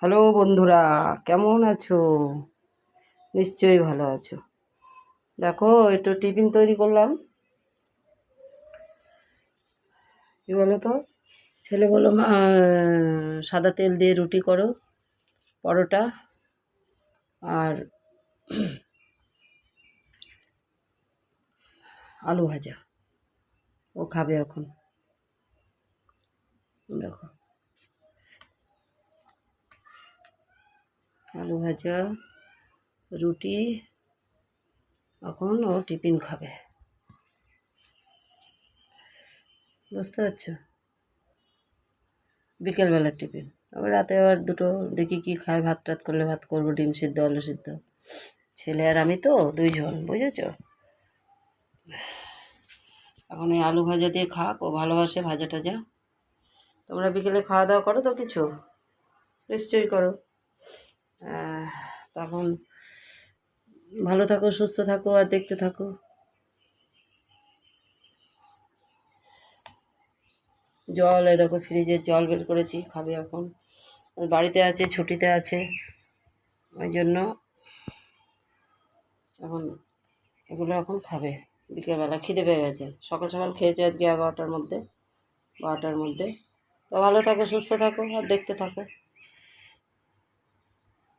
Hello বন্ধুরা, কেমন আছো? নিশ্চয়ই ভালো আছো। দেখো, একটু টিফিন তৈরি করলাম। কী বলো তো, ছেলে বললো মা সাদা তেল দিয়ে রুটি করো, পরোটা আর আলু ভাজা। ও খাবে এখন। দেখো, আলু ভাজা, রুটি, এখন ও টিফিন খাবে। বুঝতে পারছো? বিকেলবেলার টিফিন। আবার রাতে আবার দুটো দেখি কি খায়, ভাত টাত করলে ভাত করবো, ডিম সিদ্ধ, আলু সিদ্ধ। ছেলে আর আমি তো দুইজন, বুঝেছো? এখন এই আলু ভাজা দিয়ে খাক, ও ভালোবাসে ভাজা টাজা। তোমরা বিকেলে খাওয়া দাওয়া করো তো কিছু? নিশ্চয়ই করো। তখন ভালো থাকো, সুস্থ থাকো আর দেখতে থাকো। জল, এ দেখো ফ্রিজের জল বের করেছি, খাবে এখন। বাড়িতে আছে, ছুটিতে আছে, ওই জন্য এখন এগুলো এখন খাবে। বিকেলবেলা খিদে পেয়ে গেছে, সকাল সকাল খেয়েছে আজকে 11টার মধ্যে, 12টার মধ্যে। তো ভালো থাকো, সুস্থ থাকো আর দেখতে থাকো।